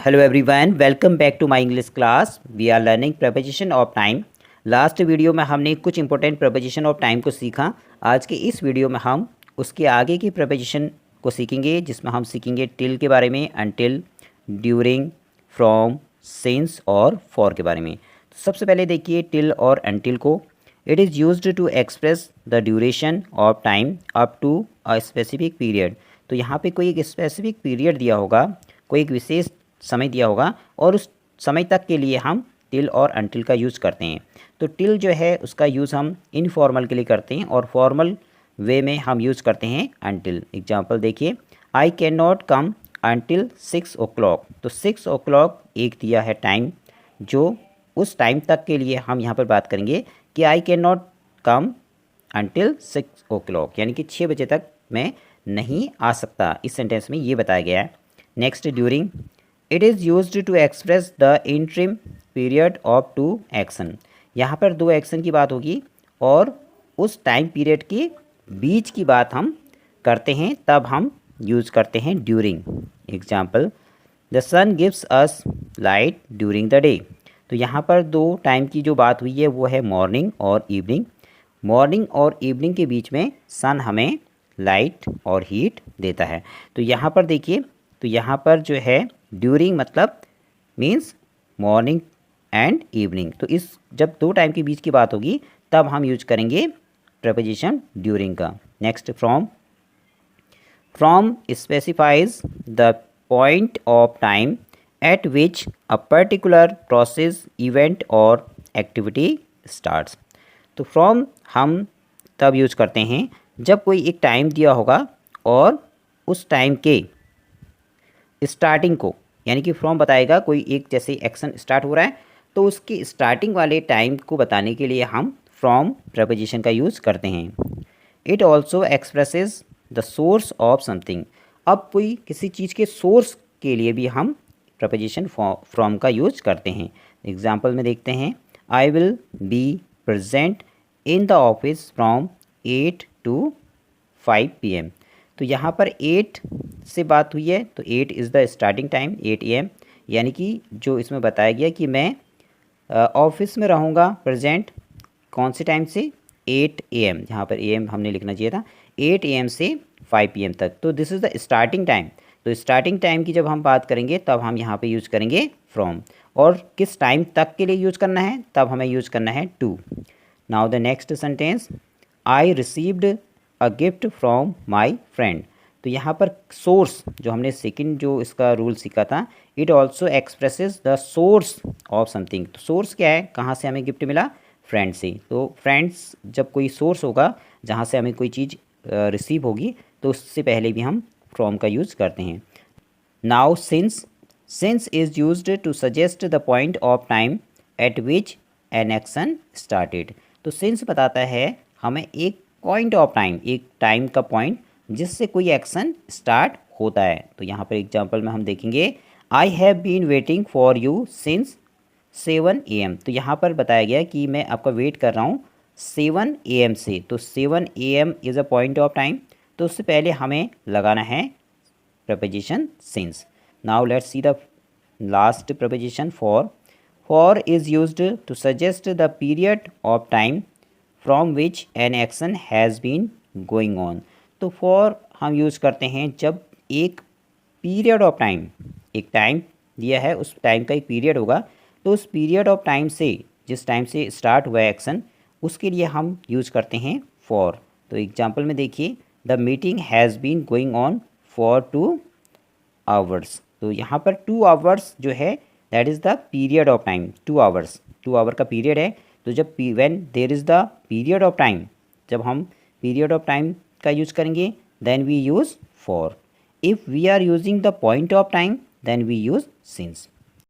Hello everyone, welcome back to my English class. We are learning preposition of time. Last video में हमने कुछ important preposition of time को सीखा. आज के इस वीडियो में हम उसके आगे की preposition को सीखेंगे, जिसमें हम सीखेंगे till के बारे में, until, during, from, since और for के बारे में. तो सबसे पहले देखिए till और until को. It is used to express the duration of time up to a specific period. तो यहाँ पे कोई एक स्पेसिफिक पीरियड दिया होगा, कोई एक विशेष समय दिया होगा और उस समय तक के लिए हम टिल और अनटिल का यूज़ करते हैं. तो टिल जो है उसका यूज़ हम इनफॉर्मल के लिए करते हैं और फॉर्मल वे में हम यूज़ करते हैं अनटिल. एग्जांपल देखिए, I can not come until 6 o'clock. तो 6 o'clock एक दिया है टाइम, जो उस टाइम तक के लिए हम यहाँ पर बात करेंगे कि I can not come until 6 o'clock, यानी कि 6 बजे तक मैं नहीं आ सकता. इस सेंटेंस में ये बताया गया है. Next, during. It is used to express the interim period of to action. यहाँ पर दो एक्शन की बात होगी और उस टाइम पीरियड के बीच की बात हम करते हैं, तब हम यूज़ करते हैं during. Example, the sun gives us light during the day. तो यहाँ पर दो टाइम की जो बात हुई है वो है मॉर्निंग और इवनिंग. मॉर्निंग और इवनिंग के बीच में सन हमें लाइट और हीट देता है. तो यहाँ पर देखिए, तो यहाँ पर जो है ड्यूरिंग मतलब मीन्स मॉर्निंग एंड इवनिंग. तो इस जब दो टाइम के बीच की बात होगी तब हम यूज करेंगे प्रपोजिशन ड्यूरिंग का. Next, from. From specifies the point of time at which a particular process, event और एक्टिविटी स्टार्ट्स. तो फ्रॉम हम तब यूज करते हैं जब कोई एक टाइम दिया होगा और उस टाइम के स्टार्टिंग को, यानी कि फ्रॉम बताएगा कोई एक जैसे एक्शन स्टार्ट हो रहा है तो उसकी स्टार्टिंग वाले टाइम को बताने के लिए हम फ्रॉम प्रपोजिशन का यूज़ करते हैं. It also expresses the source of something. अब कोई किसी चीज़ के सोर्स के लिए भी हम प्रपोजिशन फ्रॉम का यूज करते हैं. एग्जाम्पल में देखते हैं, I will be present in the office from 8 to 5 PM. तो यहाँ पर 8 से बात हुई है, तो 8 is the starting time, 8 AM, यानी कि जो इसमें बताया गया कि मैं ऑफिस में रहूँगा प्रेजेंट कौन से टाइम से, 8 AM. यहाँ पर AM हमने लिखना चाहिए था, 8 AM से 5 PM तक. तो this is the starting time. तो स्टार्टिंग टाइम की जब हम बात करेंगे तब हम यहाँ पे यूज़ करेंगे फ्रॉम. और किस टाइम तक के लिए यूज़ करना है, तब हमें यूज़ करना है to. Now the next sentence, I received a gift from my friend. तो यहाँ पर सोर्स जो हमने सेकंड जो इसका रूल सीखा था, it also expresses the source of something. तो सोर्स क्या है, कहाँ से हमें गिफ्ट मिला, फ्रेंड से. तो फ्रेंड्स जब कोई सोर्स होगा जहाँ से हमें कोई चीज़ रिसीव होगी तो उससे पहले भी हम फ्रॉम का यूज़ करते हैं. Now since. Since is used to suggest the point of time at which an action started. तो सिंस बताता है हमें एक पॉइंट ऑफ टाइम, एक टाइम का पॉइंट जिससे कोई एक्शन स्टार्ट होता है. तो यहाँ पर एग्जांपल में हम देखेंगे, I have been waiting for you since 7 AM. तो यहाँ पर बताया गया कि मैं आपका वेट कर रहा हूँ 7 AM से. तो 7 AM is a point of time. तो उससे पहले हमें लगाना है preposition since. Now let's see the last preposition for. For is used to suggest the period of time from which an action has been going on. तो for हम use करते हैं जब एक पीरियड ऑफ टाइम, एक time दिया है, उस टाइम का एक पीरियड होगा, तो उस पीरियड ऑफ टाइम से, जिस टाइम से स्टार्ट हुआ है एक्शन, उसके लिए हम यूज़ करते हैं फॉर. तो एग्जांपल में देखिए, the meeting has been going on for 2 hours. तो यहाँ पर 2 hours जो है that is the period of time. 2 hours, 2 hour का पीरियड है. तो जब when there is the period of time, जब हम पीरियड ऑफ टाइम का यूज़ करेंगे then we use for. If we are using the point of time then we use since.